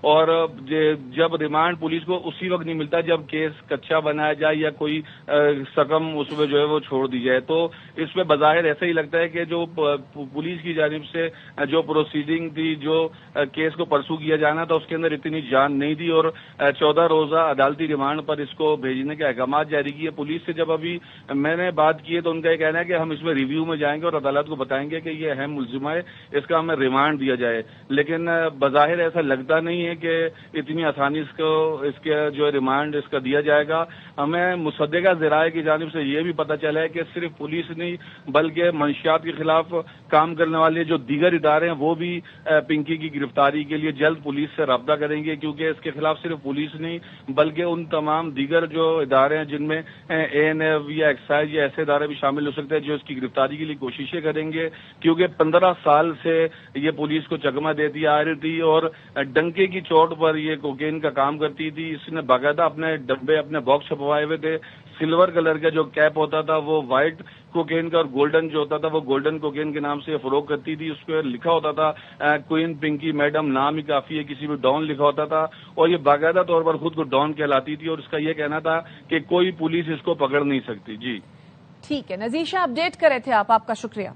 اور جب remand police کو اسی وقت نہیں ملتا جب کیس کچا بنایا جائے یا کوئی سکم اس میں جو ہے وہ چھوڑ دی جائے. تو اس پہ بظاہر ایسا ہی لگتا ہے کہ جو پولیس کی جانب سے جو پروسیڈنگ تھی, جو کیس کو پرسو کیا جانا تھا, اس کے اندر اتنی جان نہیں تھی, اور 14 روزہ عدالتی ریمانڈ پر اس کو بھیجنے کے احکامات جاری کیے. پولیس سے جب ابھی میں نے بات کی ہے تو ان کا یہ کہنا ہے کہ ہم اس میں ریویو میں جائیں گے اور عدالت کو بتائیں گے کہ یہ اہم ملزمہ ہے, اس کا ہمیں ریمانڈ دیا جائے. لیکن بظاہر ایسا لگتا نہیں ہے کہ اتنی آسانی اس کے جو ریمانڈ اس کا دیا جائے گا. ہمیں مصدقہ ذرائع کی جانب سے یہ بھی پتہ چلا ہے کہ صرف پولیس نہیں بلکہ منشیات کے خلاف کام کرنے والے جو دیگر ادارے ہیں وہ بھی پنکی کی گرفتاری کے لیے جلد پولیس سے رابطہ کریں گے, کیونکہ اس کے خلاف صرف پولیس نہیں بلکہ ان تمام دیگر جو ادارے ہیں جن میں ANF یا ایکسائز یا ایسے ادارے بھی شامل ہو سکتے ہیں جو اس کی گرفتاری کے لیے کوششیں کریں گے. کیونکہ 15 سال سے یہ پولیس کو چکمہ دیتی آ رہی تھی اور ڈنکے کی چوٹ پر یہ کوکین کا کام کرتی تھی. اس نے باقاعدہ اپنے ڈبے اپنے باکس چھپوائے ہوئے تھے. سلور کلر کا جو کیپ ہوتا تھا وہ وائٹ کوکین کا, اور گولڈن جو ہوتا تھا وہ گولڈن کوکین کے نام سے فروغ کرتی تھی. اس پہ لکھا ہوتا تھا کوئن پنکی میڈم, نام ہی کافی ہے, کسی بھی ڈان لکھا ہوتا تھا, اور یہ باقاعدہ طور پر خود کو ڈان کہلاتی تھی, اور اس کا یہ کہنا تھا کہ کوئی پولیس اس کو پکڑ نہیں سکتی. جی ٹھیک ہے, نذیر شاہ اپڈیٹ کر رہے تھے آپ کا شکریہ.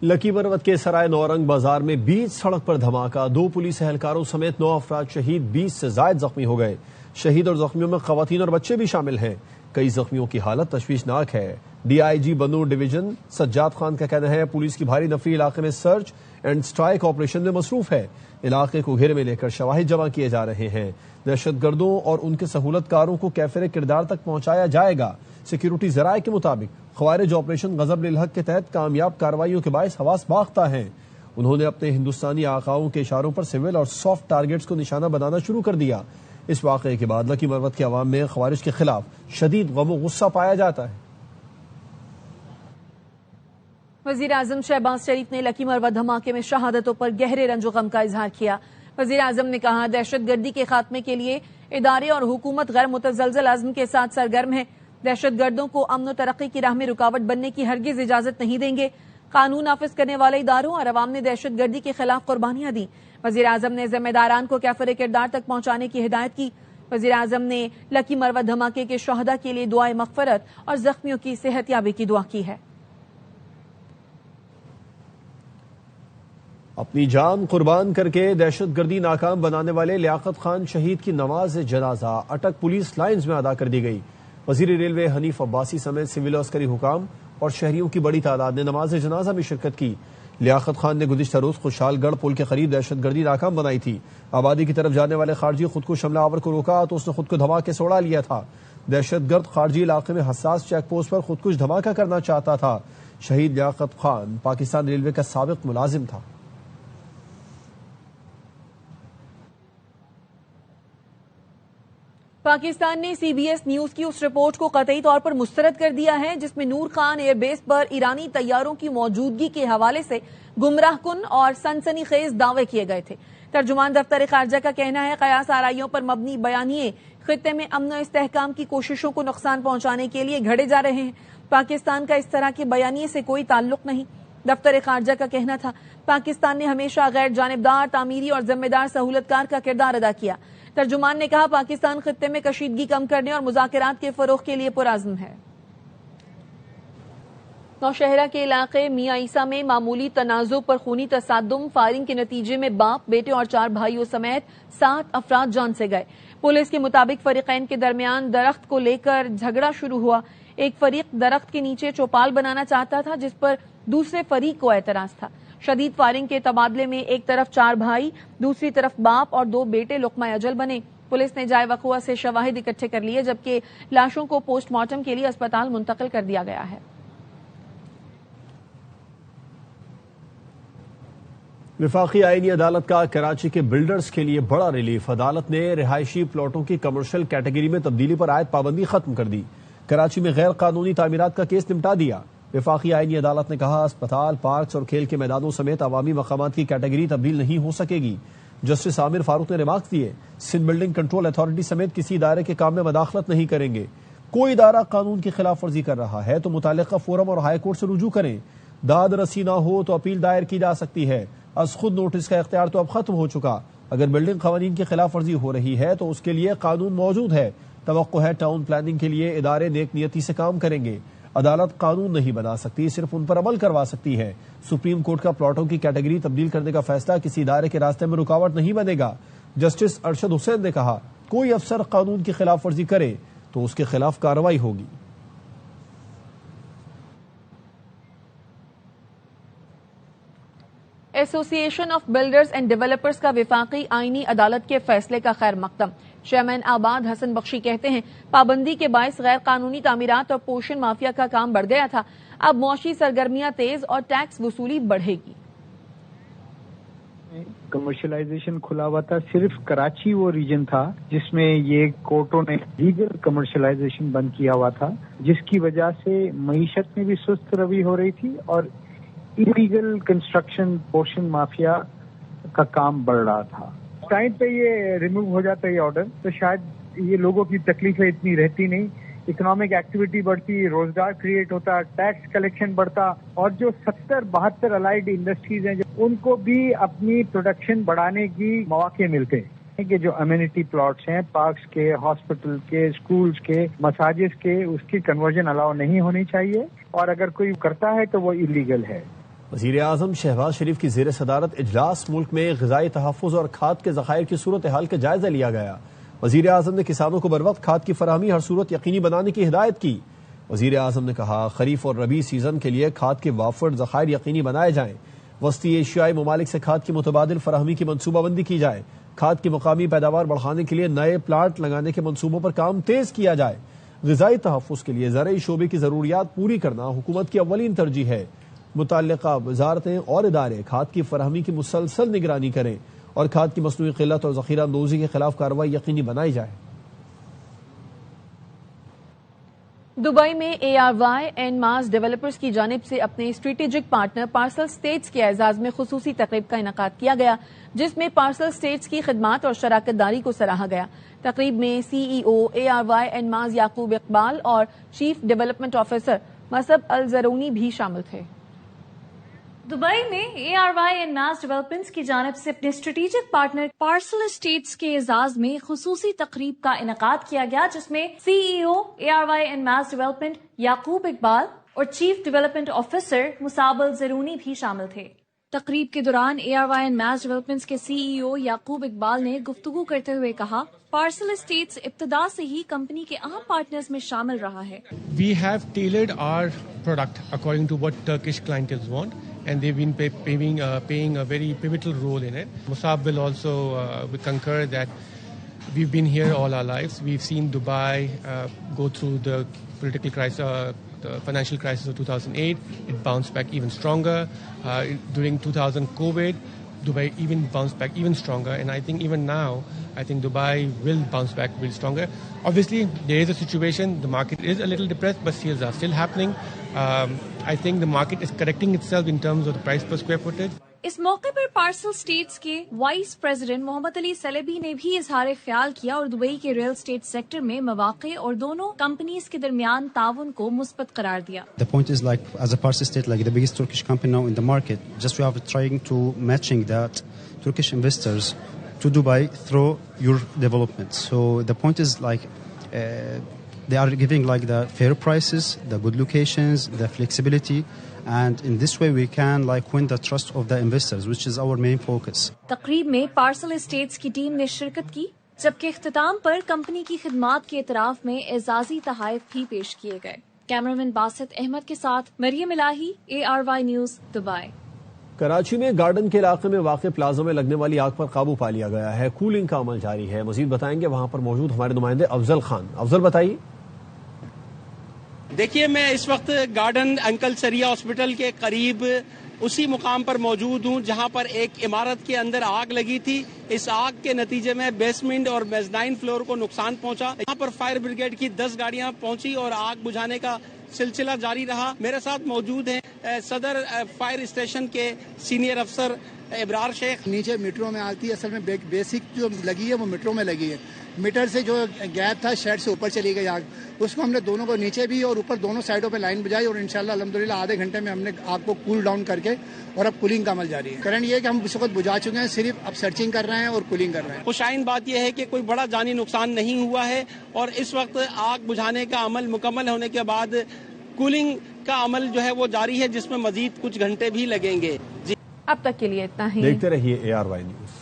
لکی مروت کے سرائے نورنگ بازار میں بیچ سڑک پر دھماکہ, 2 پولیس اہلکاروں سمیت 9 افراد شہید, 20 سے زائد زخمی ہو گئے. شہید اور زخمیوں میں خواتین اور بچے بھی شامل ہیں. کئی زخمیوں کی حالت تشویشناک ہے. DIG بنو ڈویژن سجاد خان کا کہنا ہے پولیس کی بھاری نفری علاقے میں سرچ اینڈ سٹرائک آپریشن میں مصروف ہے. علاقے کو گھیرے میں لے کر شواہد جمع کیے جا رہے ہیں. دہشت گردوں اور ان کے سہولت کاروں کو کیفر کردار تک پہنچایا جائے گا. سیکیورٹی ذرائع کے مطابق خوارج آپریشن غضب للحق کے تحت کامیاب کارروائیوں کے باعث حواس باختہ ہیں. انہوں نے اپنے ہندوستانی آقاؤں کے اشاروں پر سول اور سافٹ ٹارگٹس کو نشانہ بنانا شروع کر دیا. اس واقعے کے بعد لکی مروت کے عوام میں خوارج کے خلاف شدید غم و غصہ پایا جاتا ہے. وزیر اعظم شہباز شریف نے لکی مروت دھماکے میں شہادتوں پر گہرے رنج و غم کا اظہار کیا. وزیر اعظم نے کہا دہشت گردی کے خاتمے کے لیے ادارے اور حکومت غیر متزلزل عزم کے ساتھ سرگرم ہے. دہشت گردوں کو امن و ترقی کی راہ میں رکاوٹ بننے کی ہرگز اجازت نہیں دیں گے. قانون نافذ کرنے والے اداروں اور عوام نے دہشت گردی کے خلاف قربانیاں دیں. وزیر اعظم نے ذمہ داران کو کیفر کردار تک پہنچانے کی ہدایت کی. وزیر اعظم نے لکی مروت دھماکے کے شہداء کے لیے دعائے مغفرت اور زخمیوں کی صحت یابی کی دعا کی ہے. اپنی جان قربان کر کے دہشت گردی ناکام بنانے والے لیاقت خان شہید کی نماز جنازہ اٹک پولیس لائنز میں ادا کر دی گئی. وزیر ریلوے حنیف عباسی سمیت سول و عسکری حکام اور شہریوں کی بڑی تعداد نے نماز جنازہ میں شرکت کی. لیاقت خان نے گزشتہ روز خوشحال گڑھ پل کے قریب دہشت گردی ناکام بنائی تھی. آبادی کی طرف جانے والے خارجی خود کو حملہ آور کو روکا تو اس نے خود کو دھماکے سے اڑا لیا تھا. دہشت گرد خارجی علاقے میں حساس چیک پوسٹ پر خودکش دھماکہ کرنا چاہتا تھا. شہید لیاقت خان پاکستان ریلوے کا سابق ملازم تھا. پاکستان نے CBS نیوز کی اس رپورٹ کو قطعی طور پر مسترد کر دیا ہے جس میں نور خان ایئر بیس پر ایرانی طیاروں کی موجودگی کے حوالے سے گمراہ کن اور سنسنی خیز دعوے کیے گئے تھے. ترجمان دفتر خارجہ کا کہنا ہے قیاس آرائیوں پر مبنی بیانیے خطے میں امن و استحکام کی کوششوں کو نقصان پہنچانے کے لیے گھڑے جا رہے ہیں. پاکستان کا اس طرح کے بیانیے سے کوئی تعلق نہیں. دفتر خارجہ کا کہنا تھا پاکستان نے ہمیشہ غیر جانبدار تعمیری اور ذمہ دار سہولت کار کا کردار ادا کیا. ترجمان نے کہا پاکستان خطے میں کشیدگی کم کرنے اور مذاکرات کے فروغ کے لیے پرعزم ہے. نوشہرہ کے علاقے میاں عیسیٰ میں معمولی تنازع پر خونی تصادم, فائرنگ کے نتیجے میں باپ, بیٹے اور 4 بھائیوں سمیت 7 افراد جان سے گئے. پولیس کے مطابق فریقین کے درمیان درخت کو لے کر جھگڑا شروع ہوا. ایک فریق درخت کے نیچے چوپال بنانا چاہتا تھا جس پر دوسرے فریق کو اعتراض تھا. شدید فائرنگ کے تبادلے میں ایک طرف 4 بھائی, دوسری طرف باپ اور 2 بیٹے لقمہ اجل بنے. پولیس نے جائے وقوع سے شواہد اکٹھے کر لیے جبکہ لاشوں کو پوسٹ مارٹم کے لیے اسپتال منتقل کر دیا گیا ہے. وفاقی آئینی عدالت کا کراچی کے بلڈرز کے لیے بڑا ریلیف. عدالت نے رہائشی پلاٹوں کی کمرشل کیٹیگری میں تبدیلی پر عائد پابندی ختم کر دی. کراچی میں غیر قانونی تعمیرات کا کیس نمٹا دیا. وفاقی آئینی عدالت نے کہا اسپتال, پارکس اور کھیل کے میدانوں سمیت عوامی مقامات کی کیٹیگری تبدیل نہیں ہو سکے گی. جسٹس عامر فاروق نے ریمارکس دیے سندھ بلڈنگ کنٹرول اتھارٹی سمیت کسی ادارے کے کام میں مداخلت نہیں کریں گے. کوئی ادارہ قانون کی خلاف ورزی کر رہا ہے تو متعلقہ فورم اور ہائی کورٹ سے رجوع کریں. داد رسی نہ ہو تو اپیل دائر کی جا سکتی ہے. از خود نوٹس کا اختیار تو اب ختم ہو چکا. اگر بلڈنگ قوانین کی خلاف ورزی ہو رہی ہے تو اس کے لیے قانون موجود ہے. توقع ہے ٹاؤن پلاننگ کے لیے ادارے نیک نیتی سے کام کریں گے. عدالت قانون نہیں بنا سکتی, صرف ان پر عمل کروا سکتی ہے. سپریم کورٹ کا پلاٹوں کی کیٹیگری تبدیل کرنے کا فیصلہ کسی ادارے کے راستے میں رکاوٹ نہیں بنے گا. جسٹس ارشد حسین نے کہا, کوئی افسر قانون کی خلاف ورزی کرے تو اس کے خلاف کارروائی ہوگی. ایسوسی ایشن آف بلڈرز اینڈ ڈیولپرز کا وفاقی آئینی عدالت کے فیصلے کا خیر مقدم. چیئرمین آباد حسن بخشی کہتے ہیں, پابندی کے باعث غیر قانونی تعمیرات اور پوشن مافیا کا کام بڑھ گیا تھا. اب معاشی سرگرمیاں تیز اور ٹیکس وصولی بڑھے گی. کمرشلائزیشن کھلا ہوا تھا, صرف کراچی وہ ریجن تھا جس میں یہ کورٹوں نے لیگل کمرشلائزیشن بند کیا ہوا تھا, جس کی وجہ سے معیشت میں بھی سست روی ہو رہی تھی اور انلیگل کنسٹرکشن پورشن مافیا کا کام بڑھ رہا تھا. ٹائم پہ یہ ریموو ہو جاتا ہے آرڈر تو شاید یہ لوگوں کی تکلیفیں اتنی رہتی نہیں, اکنامک ایکٹیویٹی بڑھتی, روزگار کریٹ ہوتا, ٹیکس کلیکشن بڑھتا, اور جو 70-72 الائڈ انڈسٹریز ہیں ان کو بھی اپنی پروڈکشن بڑھانے کی مواقع ملتے ہیں. کہ جو امیونٹی پلاٹس ہیں, پارکس کے, ہاسپٹل کے, اسکولز کے, مساجد کے, اس کی کنورژن الاؤ نہیں ہونی چاہیے, اور اگر کوئی کرتا ہے تو وہ انلیگل ہے. وزیر اعظم شہباز شریف کی زیر صدارت اجلاس ملک میں غذائی تحفظ اور کھاد کے ذخائر کی صورتحال کا جائزہ لیا گیا. وزیر اعظم نے کسانوں کو بروقت کھاد کی فراہمی ہر صورت یقینی بنانے کی ہدایت کی. وزیر اعظم نے کہا, خریف اور ربیع سیزن کے لیے کھاد کے وافر ذخائر یقینی بنائے جائیں. وسطی ایشیائی ممالک سے کھاد کی متبادل فراہمی کی منصوبہ بندی کی جائے. کھاد کی مقامی پیداوار بڑھانے کے لیے نئے پلانٹ لگانے کے منصوبوں پر کام تیز کیا جائے. غذائی تحفظ کے لیے زرعی شعبے کی ضروریات پوری کرنا حکومت کی اولین ترجیح ہے. متعلقہ وزارتیں اور ادارے کھاد کی فراہمی کی مسلسل نگرانی کریں اور کھاد کی مصنوعی قلت اور ذخیرہ اندوزی کے خلاف کارروائی یقینی بنائی جائے. دبئی میں ARY اینڈ ماس ڈیولپرز کی جانب سے اپنے اسٹریٹجک پارٹنر پارسل اسٹیٹس کے اعزاز میں خصوصی تقریب کا انعقاد کیا گیا, جس میں پارسل اسٹیٹس کی خدمات اور شراکت داری کو سراہا گیا. تقریب میں CEO ARY اینڈ ماس یعقوب اقبال اور chief development officer Musab Al Zarooni بھی شامل تھے. دبئی میں ARY اینڈ ماس ڈیولپمنٹس کی جانب سے اپنے اسٹریٹجک پارٹنر پارسل اسٹیٹس کے اعزاز میں خصوصی تقریب کا انعقاد کیا گیا, جس میں CEO ARY and mass development Yaqoob Iqbal اور chief development officer Musab Al Zarooni بھی شامل تھے. تقریب کے دوران ARY اینڈ ماس ڈیولپمنٹس کے CEO یعقوب اقبال نے گفتگو کرتے ہوئے کہا, پارسل اسٹیٹس ابتدا سے ہی کمپنی کے اہم پارٹنرز میں شامل رہا ہے. We have tailored our product according to what Turkish clients want. And they've been paying a very pivotal role in it. Musab will also concur that we've been here all our lives. We've seen Dubai go through the political crisis, the financial crisis of 2008. It bounced back even stronger. During 2000 COVID, Dubai even bounced back even stronger. And I think even now, I think Dubai will bounce back really stronger. Obviously, there is a situation, the market is a little depressed, but sales are still happening. I think the market is correcting itself in terms of the price per square footage. اس موقع پر parcel status کے vice president محمد علی سلیبی نے بھی اظہار خیال کیا اور Dubai کے real estate sector میں مواقع اور دونوں کمپنیز کے درمیان تعاون کو مثبت قرار دیا. The point is like as a Parcel State, like the biggest Turkish company now in the market, just we are trying to matching that Turkish investors to Dubai through your development. So the point is like they are giving like the fair prices, the good locations, the flexibility. And in this way we can like win the trust of the investors, which is our main focus. تقریب میں parcel status کی team نے شرکت کی, جبکہ اختتام پر company کی خدمات کے اعتراف میں اعزازی تحائف بھی پیش کیے گئے. کیمرامین باسط احمد کے ساتھ مریم الہی, ARY نیوز, دبئی. کراچی میں گارڈن کے علاقے میں واقع پلازا میں لگنے والی آگ پر قابو پا لیا گیا ہے. کولنگ کا عمل جاری ہے. مزید بتائیں گے وہاں پر موجود ہمارے نمائندے افضل خان. افضل بتائیے. دیکھیے, میں اس وقت گارڈن انکل سریا ہاسپٹل کے قریب اسی مقام پر موجود ہوں جہاں پر ایک عمارت کے اندر آگ لگی تھی. اس آگ کے نتیجے میں بیسمنٹ اور میزنائن فلور کو نقصان پہنچا. یہاں پر فائر بریگیڈ کی 10 گاڑیاں پہنچی اور آگ بجھانے کا سلسلہ جاری رہا. میرے ساتھ موجود ہیں صدر فائر اسٹیشن کے سینئر افسر ابرار شیخ. نیچے میٹرو میں آتی ہے, اصل میں بیسک جو لگی ہے وہ میٹرو میں لگی ہے, میٹر سے جو گیپ تھا شیڈ سے اوپر چلی گئی آگ. اس کو ہم نے دونوں کو نیچے بھی اور اوپر دونوں سائڈوں پہ لائن بجائی اور انشاءاللہ الحمدللہ آدھے گھنٹے میں ہم نے آگ کو کول ڈاؤن کر کے اور اب کولنگ کا عمل جاری ہے. کرنٹ یہ ہے کہ ہم اس وقت بجھا چکے ہیں, صرف اب سرچنگ کر رہے ہیں اور کولنگ کر رہے ہیں. خوشائن بات یہ ہے کہ کوئی بڑا جانی نقصان نہیں ہوا ہے اور اس وقت آگ بجھانے کا عمل مکمل ہونے کے بعد کولنگ کا عمل جو ہے وہ جاری ہے, جس میں مزید کچھ گھنٹے بھی لگیں گے. اب تک کے لیے اتنا ہی. دیکھتے رہیے ARY نیوز.